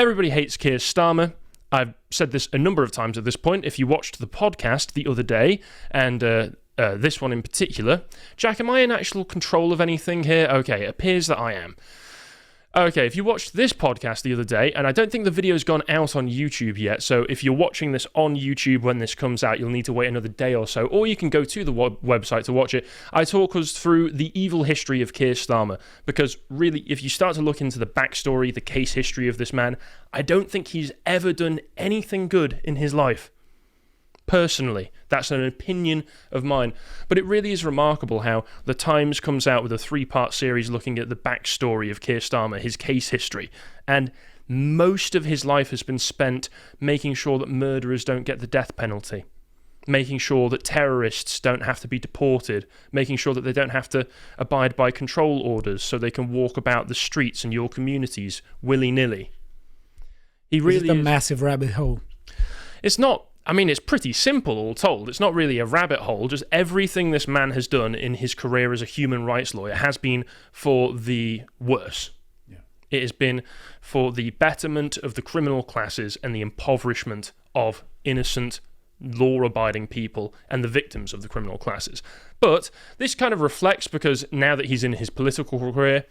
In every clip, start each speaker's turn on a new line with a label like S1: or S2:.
S1: Everybody hates Keir Starmer. I've said this a number of times at this point. If you watched the podcast the other day, and this one in particular, Jack, am I in actual control of anything here? Okay, it appears that I am. Okay, if you watched this podcast the other day, and I don't think the video's gone out on YouTube yet, so if you're watching this on YouTube when this comes out, you'll need to wait another day or so, or you can go to the website to watch it. I talk us through the evil history of Keir Starmer, because really, if you start to look into the backstory, the case history of this man, I don't think he's ever done anything good in his life. Personally, that's an opinion of mine. But it really is remarkable how The Times comes out with a 3-part series looking at the backstory of Keir Starmer, his case history. And most of his life has been spent making sure that murderers don't get the death penalty, making sure that terrorists don't have to be deported, making sure that they don't have to abide by control orders so they can walk about the streets and your communities willy-nilly. He really
S2: is a massive rabbit hole.
S1: It's not. I mean, it's pretty simple, all told. It's not really a rabbit hole. Just everything this man has done in his career as a human rights lawyer has been for the worse. Yeah. It has been for the betterment of the criminal classes and the impoverishment of innocent, law-abiding people and the victims of the criminal classes. But this kind of reflects, because now that he's in his political career,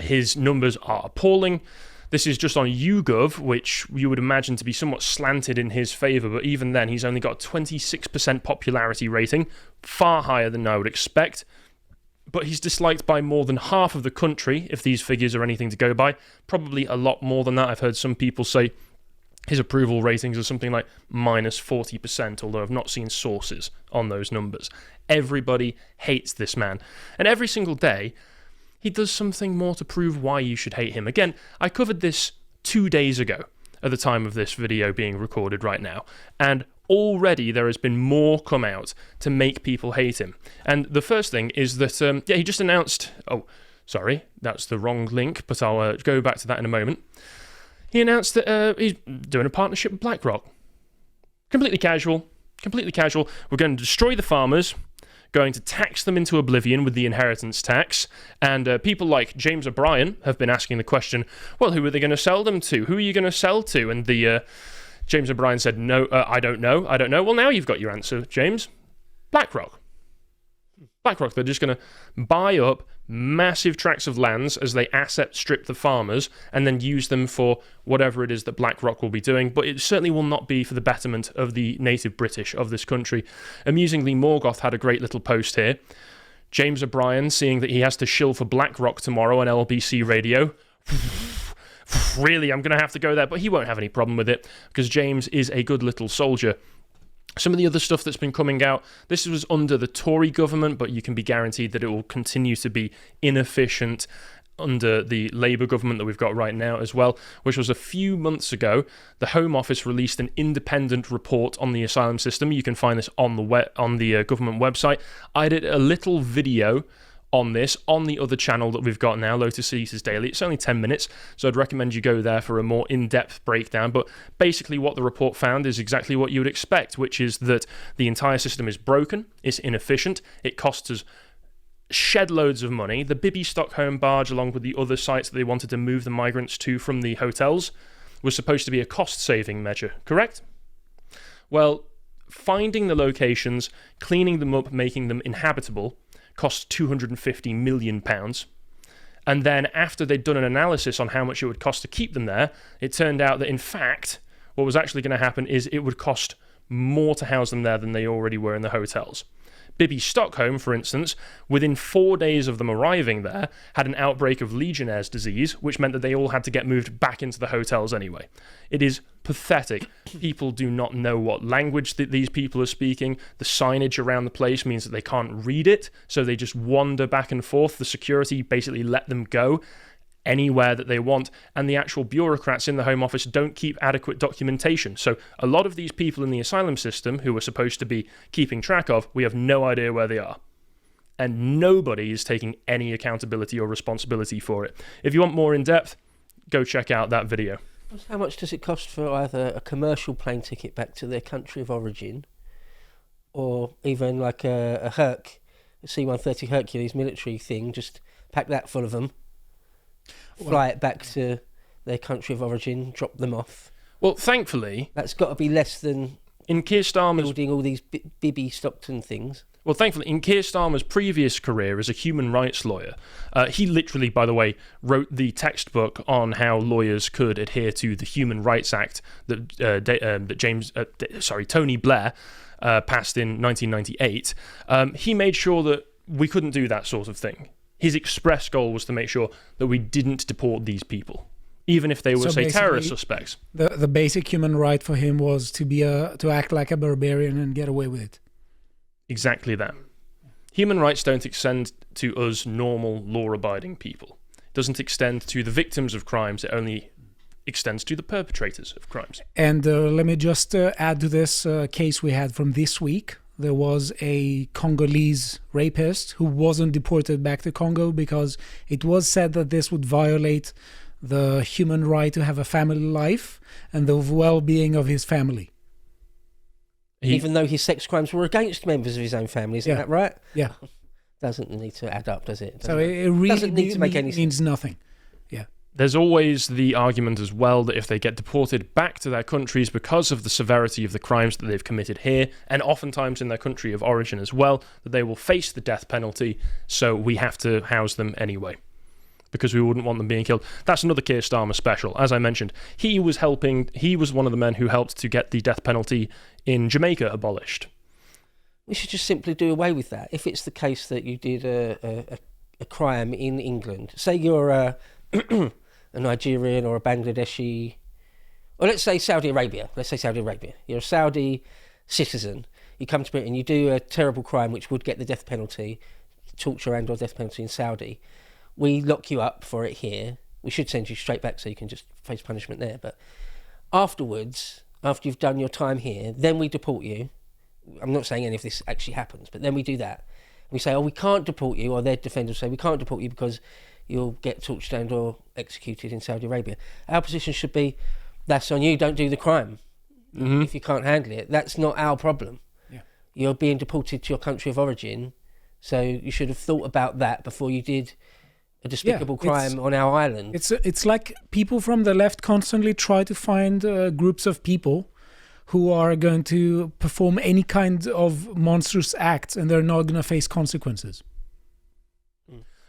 S1: his numbers are appalling. This is just on YouGov, which you would imagine to be somewhat slanted in his favour, but even then, he's only got a 26% popularity rating, far higher than I would expect. But he's disliked by more than half of the country, if these figures are anything to go by. Probably a lot more than that. I've heard some people say his approval ratings are something like minus 40%, although I've not seen sources on those numbers. Everybody hates this man. And every single day, he does something more to prove why you should hate him. Again, I covered this 2 days ago at the time of this video being recorded right now, and already there has been more come out to make people hate him. And the first thing is that, he just announced... Oh, sorry, that's the wrong link, but I'll go back to that in a moment. He announced that he's doing a partnership with BlackRock. Completely casual. We're going to destroy the farmers, going to tax them into oblivion with the inheritance tax, and people like James O'Brien have been asking the question, well, who are they going to sell them to? Who are you going to sell to? And the James O'Brien said, no, I don't know. Well, now you've got your answer, James. BlackRock, they're just going to buy up massive tracts of lands as they asset strip the farmers and then use them for whatever it is that BlackRock will be doing, but it certainly will not be for the betterment of the native British of this country. Amusingly, Morgoth had a great little post here. James O'Brien, seeing that he has to shill for BlackRock tomorrow on LBC radio. Really, I'm going to have to go there, but he won't have any problem with it because James is a good little soldier. Some of the other stuff that's been coming out, this was under the Tory government, but you can be guaranteed that it will continue to be inefficient under the Labour government that we've got right now as well, which was a few months ago. The Home Office released an independent report on the asylum system. You can find this on the government website. I did a little video on this on the other channel that we've got now, Lotus Eaters Daily. It's only 10 minutes, so I'd recommend you go there for a more in-depth breakdown. But basically what the report found is exactly what you would expect, which is that the entire system is broken, it's inefficient, it costs us shed loads of money. The Bibby Stockholm barge, along with the other sites that they wanted to move the migrants to from the hotels, was supposed to be a cost-saving measure, correct? Well, finding the locations, cleaning them up, making them inhabitable, cost £250 million. And then after they'd done an analysis on how much it would cost to keep them there, it turned out that in fact, what was actually going to happen is it would cost more to house them there than they already were in the hotels. Bibby Stockholm, for instance, within 4 days of them arriving there, had an outbreak of Legionnaire's disease, which meant that they all had to get moved back into the hotels anyway. It is pathetic. People do not know what language that these people are speaking. The signage around the place means that they can't read it, so they just wander back and forth. The security basically let them go anywhere that they want, and the actual bureaucrats in the Home Office don't keep adequate documentation. So a lot of these people in the asylum system who we're supposed to be keeping track of, we have no idea where they are. And nobody is taking any accountability or responsibility for it. If you want more in depth, go check out that video.
S3: How much does it cost for either a commercial plane ticket back to their country of origin, or even like a C-130 Hercules military thing, just pack that full of them, fly it back to their country of origin, drop them off.
S1: Well, thankfully,
S3: That's got to be less than
S1: in Keir Starmer's
S3: building all these Bibby Stockton things.
S1: Well, thankfully, in Keir Starmer's previous career as a human rights lawyer, he literally, by the way, wrote the textbook on how lawyers could adhere to the Human Rights Act that Tony Blair passed in 1998. He made sure that we couldn't do that sort of thing. His express goal was to make sure that we didn't deport these people, even if they were, say, terrorist suspects.
S2: The basic human right for him was to act like a barbarian and get away with it.
S1: Exactly that. Human rights don't extend to us normal, law-abiding people. It doesn't extend to the victims of crimes. It only extends to the perpetrators of crimes.
S2: And let me just add to this case we had from this week. There was a Congolese rapist who wasn't deported back to Congo because it was said that this would violate the human right to have a family life and the well-being of his family.
S3: Even though his sex crimes were against members of his own family, isn't that right?
S2: Yeah.
S3: Doesn't need to add up, does it?
S2: So it really
S3: doesn't need to make any
S2: means
S3: sense.
S2: nothing. Yeah.
S1: There's always the argument as well that if they get deported back to their countries because of the severity of the crimes that they've committed here, and oftentimes in their country of origin as well, that they will face the death penalty, so we have to house them anyway, because we wouldn't want them being killed. That's another Keir Starmer special. As I mentioned, he was one of the men who helped to get the death penalty in Jamaica abolished.
S3: We should just simply do away with that. If it's the case that you did a crime in England, say you're a Nigerian or a Bangladeshi, or let's say Saudi Arabia. You're a Saudi citizen. You come to Britain, you do a terrible crime which would get the death penalty, torture and or death penalty in Saudi. We lock you up for it here. We should send you straight back so you can just face punishment there. But afterwards, after you've done your time here, then we deport you. I'm not saying any of this actually happens, but then we do that. We say, we can't deport you, or their defenders say, we can't deport you because you'll get tortured and or executed in Saudi Arabia. Our position should be, that's on you, don't do the crime. Mm-hmm. If you can't handle it, that's not our problem. Yeah. You're being deported to your country of origin, so you should have thought about that before you did a despicable crime on our island.
S2: It's like people from the left constantly try to find groups of people who are going to perform any kind of monstrous acts and they're not going to face consequences.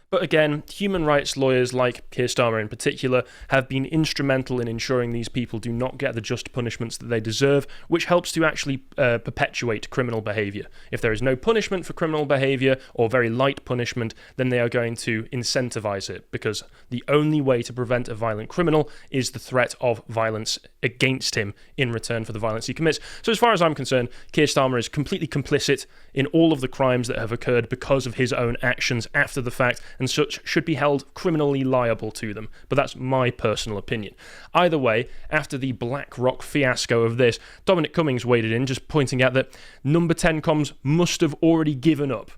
S1: But again, human rights lawyers like Keir Starmer in particular have been instrumental in ensuring these people do not get the just punishments that they deserve, which helps to actually perpetuate criminal behaviour. If there is no punishment for criminal behaviour, or very light punishment, then they are going to incentivise it, because the only way to prevent a violent criminal is the threat of violence against him in return for the violence he commits. So as far as I'm concerned, Keir Starmer is completely complicit in all of the crimes that have occurred because of his own actions after the fact, and such should be held criminally liable to them. But that's my personal opinion. Either way, after the BlackRock fiasco of this, Dominic Cummings waded in, just pointing out that Number 10 comms must have already given up.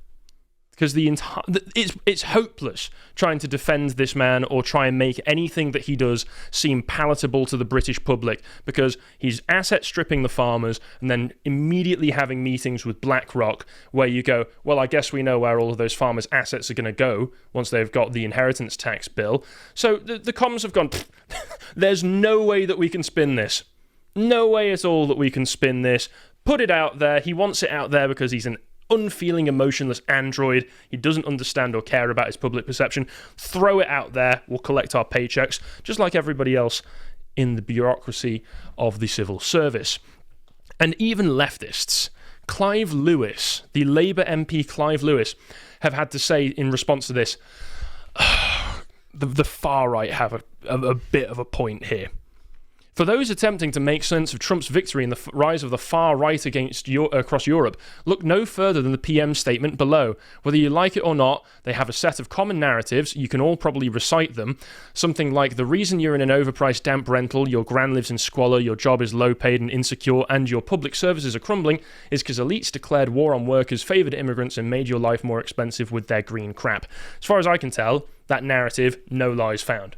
S1: Because it's hopeless trying to defend this man or try and make anything that he does seem palatable to the British public, because he's asset stripping the farmers and then immediately having meetings with BlackRock where you go, well, I guess we know where all of those farmers' assets are going to go once they've got the inheritance tax bill. So the comms have gone, there's no way that we can spin this. No way at all that we can spin this. Put it out there. He wants it out there because he's an unfeeling, emotionless android. He doesn't understand or care about his public perception. Throw it out there. We'll collect our paychecks, just like everybody else in the bureaucracy of the civil service. And even leftists, Clive Lewis, the Labour MP Clive Lewis, have had to say in response to this, the far right have a bit of a point here. For those attempting to make sense of Trump's victory and the rise of the far right across Europe, look no further than the PM's statement below. Whether you like it or not, they have a set of common narratives. You can all probably recite them. Something like, the reason you're in an overpriced damp rental, your gran lives in squalor, your job is low paid and insecure, and your public services are crumbling is because elites declared war on workers, favoured immigrants, and made your life more expensive with their green crap. As far as I can tell, that narrative, no lies found.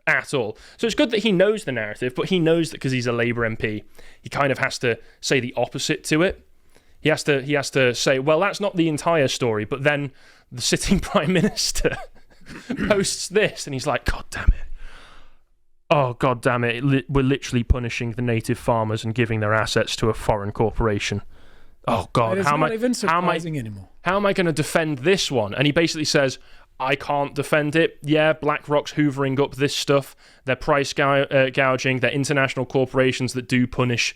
S1: At all. So it's good that he knows the narrative, but he knows that because he's a Labour MP, he kind of has to say the opposite to it. He has to say, well, that's not the entire story, but then the sitting Prime Minister posts this, and he's like, God damn it. oh, God damn it, we're literally punishing the native farmers and giving their assets to a foreign corporation. Oh, God,
S2: It's not even surprising anymore.
S1: How am I going to defend this one? And he basically says, I can't defend it. Yeah, BlackRock's hoovering up this stuff. They're price gouging. They're international corporations that do punish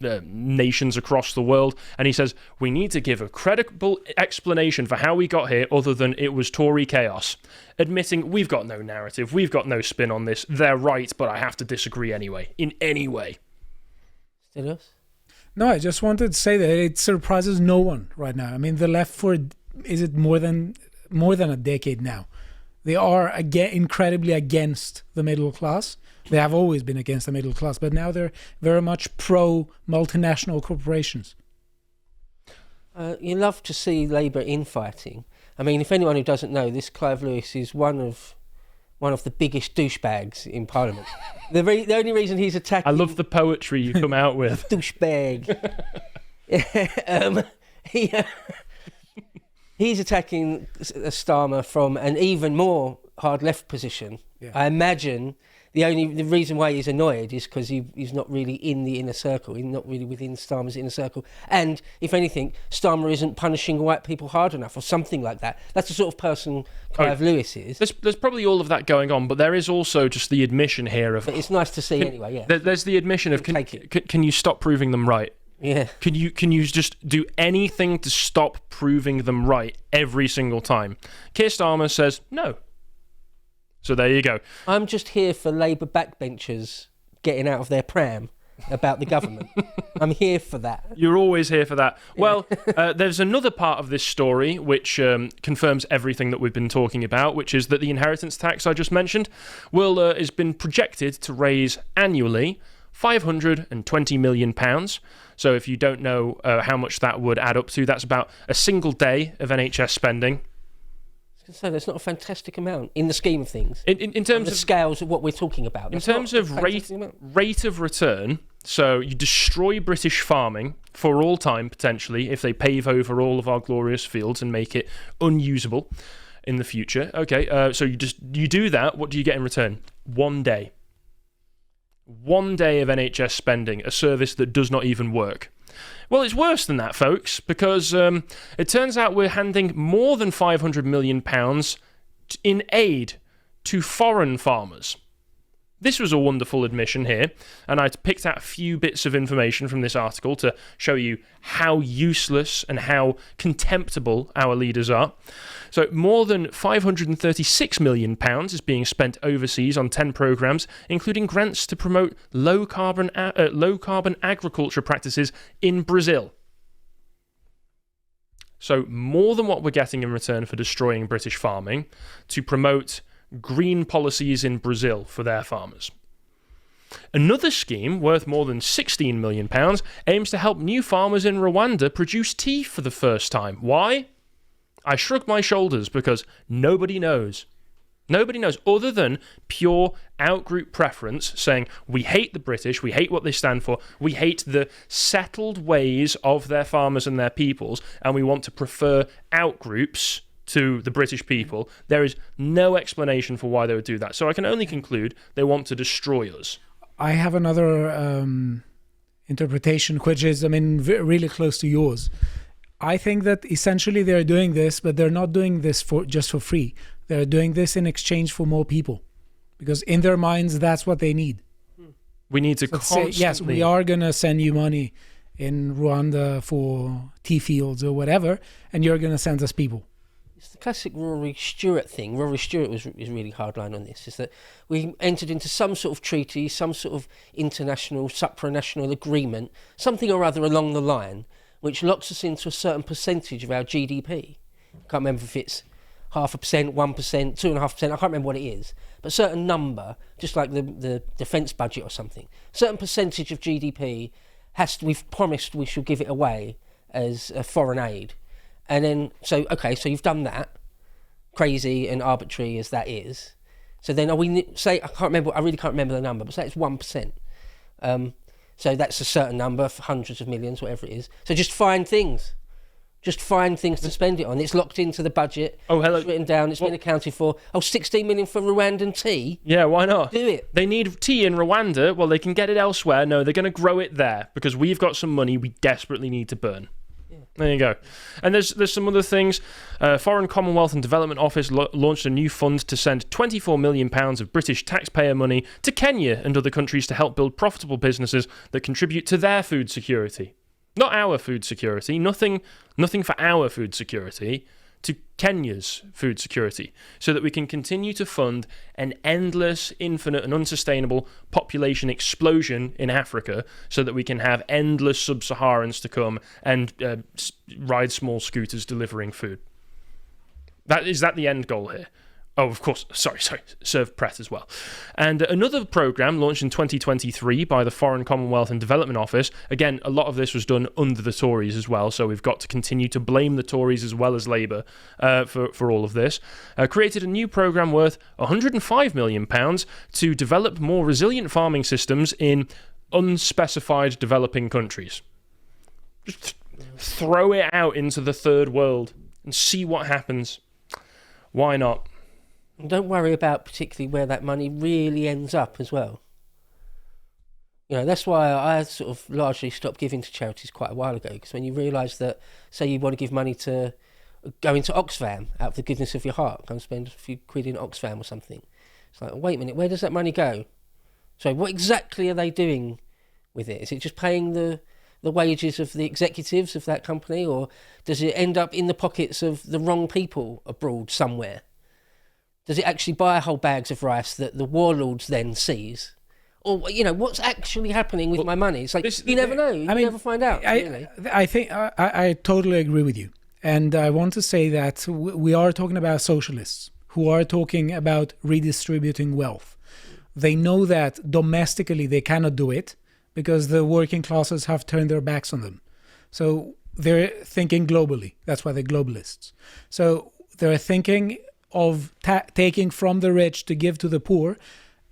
S1: nations across the world. And he says, we need to give a credible explanation for how we got here other than it was Tory chaos. Admitting we've got no narrative, we've got no spin on this. They're right, but I have to disagree anyway, in any way.
S3: Still us?
S2: No, I just wanted to say that it surprises no one right now. I mean, the left is it more than a decade now. They are incredibly against the middle class. They have always been against the middle class, but now they're very much pro multinational corporations.
S3: You love to see Labour infighting. I mean, if anyone who doesn't know, this Clive Lewis is one of the biggest douchebags in Parliament. The only reason he's attacking...
S1: I love the poetry you come out with.
S3: Douchebag. He's attacking Starmer from an even more hard left position. Yeah. I imagine the reason why he's annoyed is because he's not really in the inner circle. He's not really within Starmer's inner circle. And if anything, Starmer isn't punishing white people hard enough or something like that. That's the sort of person Clive Lewis is.
S1: There's probably all of that going on, but there is also just the admission here of...
S3: But it's nice to see anyway, yeah.
S1: There's the admission of, can you stop proving them right?
S3: Yeah.
S1: Can you just do anything to stop proving them right every single time? Keir Starmer says no. So there you go.
S3: I'm just here for Labour backbenchers getting out of their pram about the government. I'm here for that.
S1: You're always here for that. Well, there's another part of this story which confirms everything that we've been talking about, which is that the inheritance tax I just mentioned has been projected to raise annually £520 million. So if you don't know how much that would add up to, that's about a single day of NHS spending.
S3: So that's not a fantastic amount in the scheme of things.
S1: In terms
S3: of the scales of what we're talking about.
S1: In terms of rate of return, so you destroy British farming for all time, potentially, if they pave over all of our glorious fields and make it unusable in the future. Okay, so you do that, what do you get in return? 1 day. 1 day of NHS spending, a service that does not even work. Well, it's worse than that, folks, because it turns out we're handing more than £500 million in aid to foreign farmers. This was a wonderful admission here, and I picked out a few bits of information from this article to show you how useless and how contemptible our leaders are. So more than £536 million is being spent overseas on 10 programmes, including grants to promote low-carbon agriculture practices in Brazil. So more than what we're getting in return for destroying British farming to promote green policies in Brazil for their farmers. Another scheme, worth more than £16 million, aims to help new farmers in Rwanda produce tea for the first time. Why? I shrug my shoulders because nobody knows. Nobody knows, other than pure out-group preference, saying, we hate the British, we hate what they stand for, we hate the settled ways of their farmers and their peoples, and we want to prefer out-groups to the British people. There is no explanation for why they would do that. So I can only conclude they want to destroy us. I
S2: have another interpretation, which is, really close to yours. I think that essentially they're doing this, but they're not doing this just for free. They're doing this in exchange for more people, because in their minds, that's what they need.
S1: We need to constantly...
S2: say, yes, we are going to send you money in Rwanda for tea fields or whatever, and you're going to send us people.
S3: It's the classic Rory Stewart thing. Rory Stewart is really hardline on this, is that we entered into some sort of treaty, some sort of international, supranational agreement, something or other along the line, which locks us into a certain percentage of our GDP. I can't remember if it's 0.5%, 1%, 2.5%, I can't remember what it is, but a certain number, just like the defence budget or something, certain percentage of GDP we've promised we shall give it away as a foreign aid. And then, so you've done that, crazy and arbitrary as that is. So then I really can't remember the number, but say it's 1%. So that's a certain number, for hundreds of millions, whatever it is. So just find things. Just find things to spend it on. It's locked into the budget.
S1: Oh, hello.
S3: It's written down. It's been accounted for. 16 million for Rwandan tea.
S1: Yeah, why not?
S3: Do it.
S1: They need tea in Rwanda. Well, they can get it elsewhere. No, they're going to grow it there because we've got some money we desperately need to burn. Yeah. There you go. And there's some other things. Foreign Commonwealth and Development Office launched a new fund to send £24 million of British taxpayer money to Kenya and other countries to help build profitable businesses that contribute to their food security. Not our food security, nothing for our food security, to Kenya's food security, so that we can continue to fund an endless, infinite and unsustainable population explosion in Africa, so that we can have endless sub-Saharans to come and ride small scooters delivering food. Is that the end goal here? Oh, of course. Sorry. Serve Pret as well. And another programme launched in 2023 by the Foreign Commonwealth and Development Office. Again, a lot of this was done under the Tories as well, so we've got to continue to blame the Tories as well as Labour for all of this. Created a new programme worth £105 million to develop more resilient farming systems in unspecified developing countries. Just throw it out into the third world and see what happens. Why not?
S3: Don't worry about particularly where that money really ends up as well. That's why I sort of largely stopped giving to charities quite a while ago, because when you realise that, say you want to give money to go into Oxfam out of the goodness of your heart, go and spend a few quid in Oxfam or something. It's like, wait a minute, where does that money go? So what exactly are they doing with it? Is it just paying the wages of the executives of that company, or does it end up in the pockets of the wrong people abroad somewhere? Does it actually buy whole bags of rice that the warlords then seize? Or, what's actually happening with my money? It's like, you never know. You never find out, really.
S2: I think I totally agree with you. And I want to say that we are talking about socialists who are talking about redistributing wealth. They know that domestically they cannot do it because the working classes have turned their backs on them. So they're thinking globally. That's why they're globalists. So they're thinking of taking from the rich to give to the poor,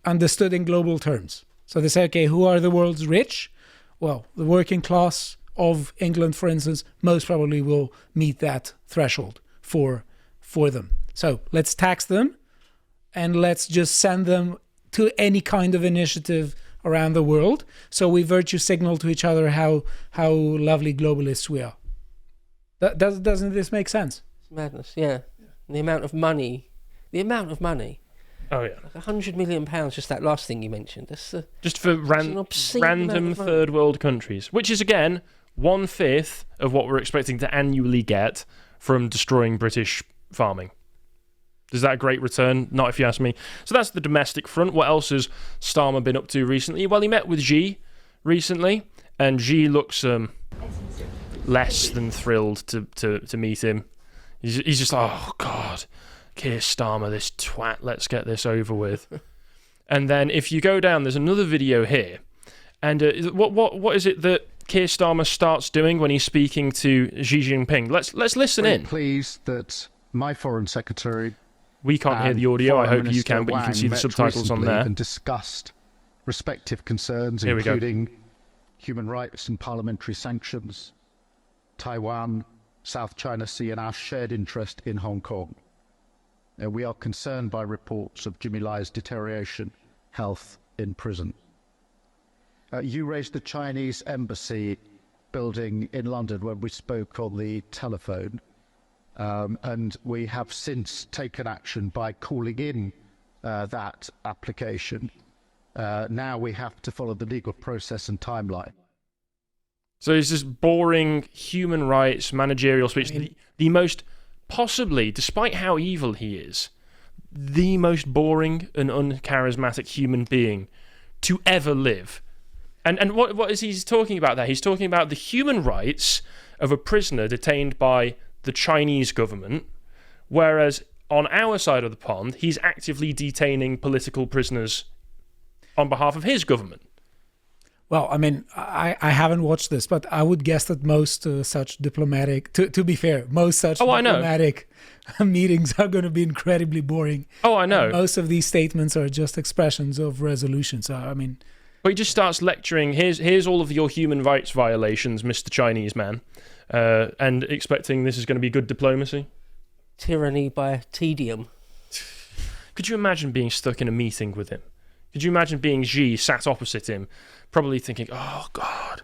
S2: understood in global terms. So they say, okay, who are the world's rich? Well, the working class of England, for instance, most probably will meet that threshold for them. So let's tax them and let's just send them to any kind of initiative around the world. So we virtue signal to each other how lovely globalists we are. Doesn't this make sense?
S3: It's madness, yeah. The amount of money. Oh yeah, like £100 million. Just that last thing you mentioned. That's
S1: just for random third world countries, which is again 1/5 of what we're expecting to annually get from destroying British farming. Is that a great return? Not if you ask me. So that's the domestic front. What else has Starmer been up to recently? Well, he met with Xi recently, and Xi looks less than thrilled to meet him. He's just like, oh God, Keir Starmer, this twat, let's get this over with. And then if you go down, there's another video here. And what is it that Keir Starmer starts doing when he's speaking to Xi Jinping? Let's listen in.
S4: Pleased that my Foreign Secretary...
S1: We can't hear the audio, I hope you can, but you can see the subtitles on there.
S4: And discussed respective concerns, including human rights and parliamentary sanctions, Taiwan, South China Sea, and our shared interest in Hong Kong. We are concerned by reports of Jimmy Lai's deterioration health in prison. You raised the Chinese embassy building in London when we spoke on the telephone, and we have since taken action by calling in that application. Now we have to follow the legal process and timeline.
S1: So it's just boring human rights managerial speech. The most, possibly, despite how evil he is, the most boring and uncharismatic human being to ever live. And what is he talking about there? He's talking about the human rights of a prisoner detained by the Chinese government, whereas on our side of the pond, he's actively detaining political prisoners on behalf of his government.
S2: Well, I haven't watched this, but I would guess that most such diplomatic, to be fair, most such diplomatic meetings are going to be incredibly boring.
S1: Oh, I know.
S2: And most of these statements are just expressions of resolution. So,
S1: But he just starts lecturing, here's all of your human rights violations, Mr. Chinese man. and expecting this is going to be good diplomacy.
S3: Tyranny by tedium.
S1: Could you imagine being stuck in a meeting with him? Could you imagine being Xi sat opposite him, probably thinking, oh, God,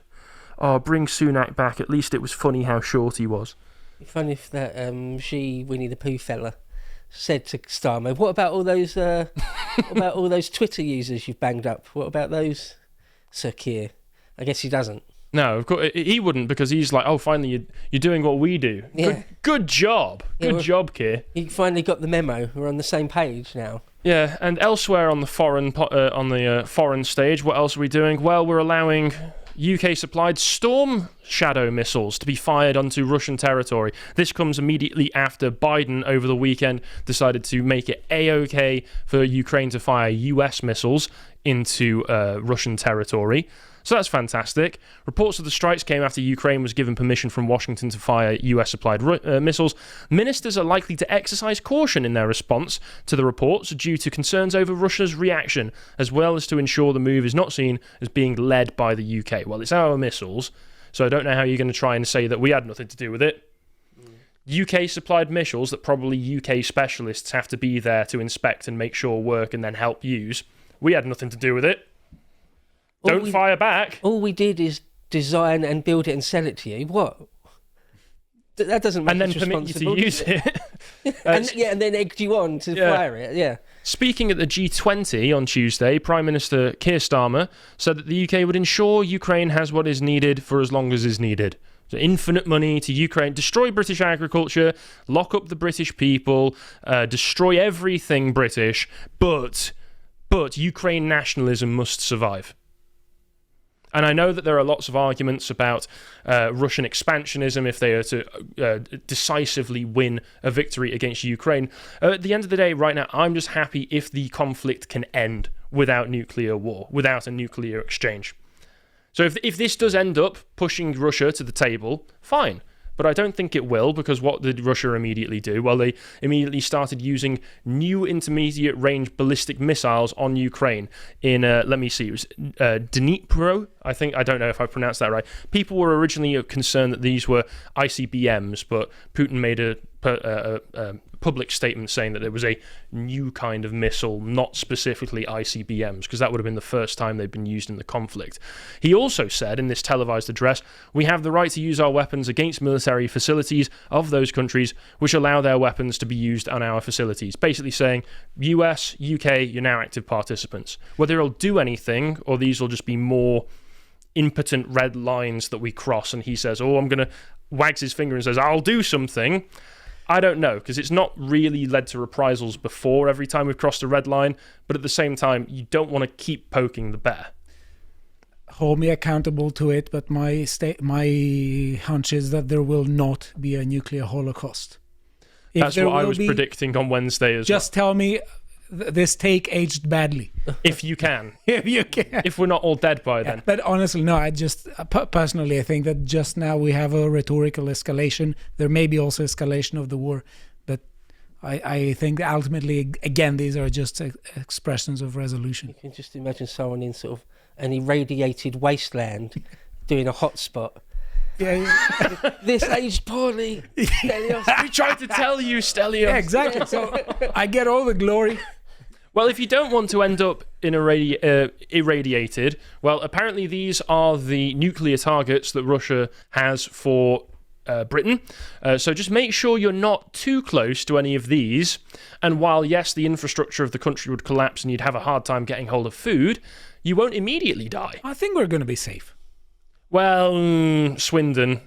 S1: bring Sunak back. At least it was funny how short he was.
S3: It'd be funny if that Xi Winnie the Pooh fella said to Starmer, what about all those Twitter users you've banged up? What about those, Sir Keir? I guess he doesn't.
S1: No, of course he wouldn't, because he's like, oh, finally you're doing what we do.
S3: Yeah.
S1: Good job. Good job, Keir.
S3: He finally got the memo. We're on the same page now.
S1: Yeah, and elsewhere on the foreign stage, what else are we doing? Well, we're allowing UK-supplied Storm Shadow missiles to be fired onto Russian territory. This comes immediately after Biden over the weekend decided to make it A-OK for Ukraine to fire US missiles into Russian territory. So that's fantastic. Reports of the strikes came after Ukraine was given permission from Washington to fire US-supplied missiles. Ministers are likely to exercise caution in their response to the reports due to concerns over Russia's reaction, as well as to ensure the move is not seen as being led by the UK. Well, it's our missiles, so I don't know how you're going to try and say that we had nothing to do with it. UK-supplied missiles that probably UK specialists have to be there to inspect and make sure work and then help use. We had nothing to do with it. Don't fire back.
S3: All we did is design and build it and sell it to you. What? That doesn't make
S1: and then permit you to use it.
S3: and then egged you on to fire it. Yeah.
S1: Speaking at the G20 on Tuesday, Prime Minister Keir Starmer said that the UK would ensure Ukraine has what is needed for as long as is needed. So infinite money to Ukraine, destroy British agriculture, lock up the British people, destroy everything British, but Ukraine nationalism must survive. And I know that there are lots of arguments about Russian expansionism if they are to decisively win a victory against Ukraine. At the end of the day, right now, I'm just happy if the conflict can end without nuclear war, without a nuclear exchange. So if this does end up pushing Russia to the table, fine. But I don't think it will, because what did Russia immediately do? Well, they immediately started using new intermediate-range ballistic missiles on Ukraine in, let me see, it was Dnipro, I think. I don't know if I pronounced that right. People were originally concerned that these were ICBMs, but Putin made a public statement saying that it was a new kind of missile, not specifically ICBMs, because that would have been the first time they'd been used in the conflict. He also said in this televised address, we have the right to use our weapons against military facilities of those countries which allow their weapons to be used on our facilities. Basically saying, US, UK, you're now active participants. Whether it'll do anything, or these will just be more impotent red lines that we cross, and he says, I'm going to wags his finger and says, I'll do something. I don't know, because it's not really led to reprisals before every time we've crossed a red line, but at the same time, you don't want to keep poking the bear.
S2: Hold me accountable to it, but my hunch is that there will not be a nuclear holocaust.
S1: That's what I was predicting on Wednesday as well.
S2: Just tell me this take aged badly.
S1: If you can.
S2: If you can.
S1: If we're not all dead by then.
S2: But honestly, no, I just, personally, I think that just now we have a rhetorical escalation. There may be also escalation of the war, but I think ultimately, again, these are just expressions of resolution.
S3: You can just imagine someone in sort of an irradiated wasteland doing a hotspot. Yeah. This aged poorly, Stelios.
S1: We tried to tell you, Stelios.
S2: Yeah, exactly. So I get all the glory.
S1: Well, if you don't want to end up in irradiated, well, apparently these are the nuclear targets that Russia has for Britain. So just make sure you're not too close to any of these. And while, yes, the infrastructure of the country would collapse and you'd have a hard time getting hold of food, you won't immediately die.
S2: I think we're going to be safe.
S1: Well, Swindon.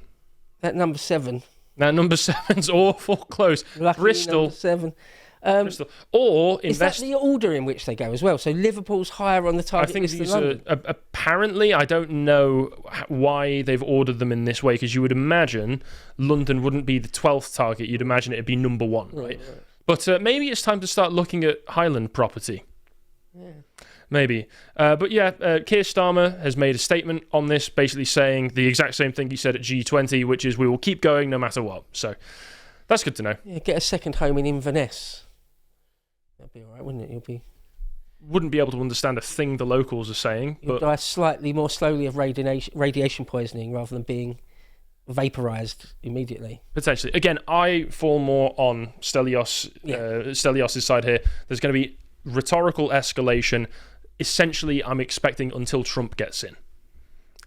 S3: That number 7.
S1: Now, number 7's awful close.
S3: Luckily,
S1: Bristol.
S3: Number 7.
S1: Bristol. Or
S3: is that the order in which they go as well? So Liverpool's higher on the target list than London?
S1: Apparently, I don't know why they've ordered them in this way, because you would imagine London wouldn't be the 12th target. You'd imagine it'd be number 1, right? But maybe it's time to start looking at Highland property. Yeah. Maybe. But yeah, Keir Starmer has made a statement on this, basically saying the exact same thing he said at G20, which is we will keep going no matter what. So that's good to know.
S3: Yeah, get a second home in Inverness. That'd be all right, wouldn't it?
S1: Wouldn't be able to understand a thing the locals are saying.
S3: You'll die slightly more slowly of radiation poisoning rather than being vaporized immediately.
S1: Potentially. Again, I fall more on Stelios' side here. There's going to be rhetorical escalation. Essentially, I'm expecting until Trump gets in.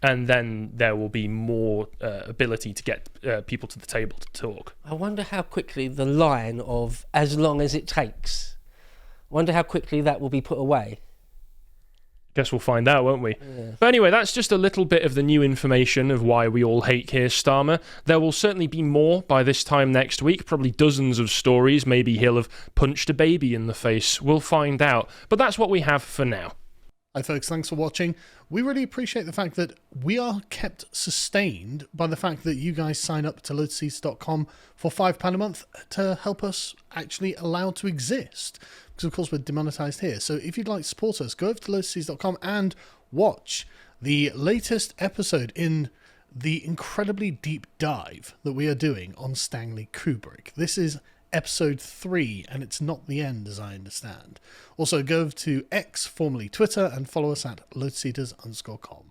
S1: And then there will be more ability to get people to the table to talk.
S3: I wonder how quickly the line of "as long as it takes," I wonder how quickly that will be put away.
S1: Guess we'll find out, won't we?
S3: Yeah.
S1: But anyway, that's just a little bit of the new information of why we all hate Keir Starmer. There will certainly be more by this time next week, probably dozens of stories. Maybe he'll have punched a baby in the face. We'll find out. But that's what we have for now.
S5: Hi folks, thanks for watching. We really appreciate the fact that we are kept sustained by the fact that you guys sign up to lotuseats.com for £5 a month to help us actually allow to exist. Because of course we're demonetized here. So if you'd like to support us, go over to lotuseats.com and watch the latest episode in the incredibly deep dive that we are doing on Stanley Kubrick. This is episode 3, and it's not the end, as I understand. Also, go over to X, formerly Twitter, and follow us at lotuseaters_com.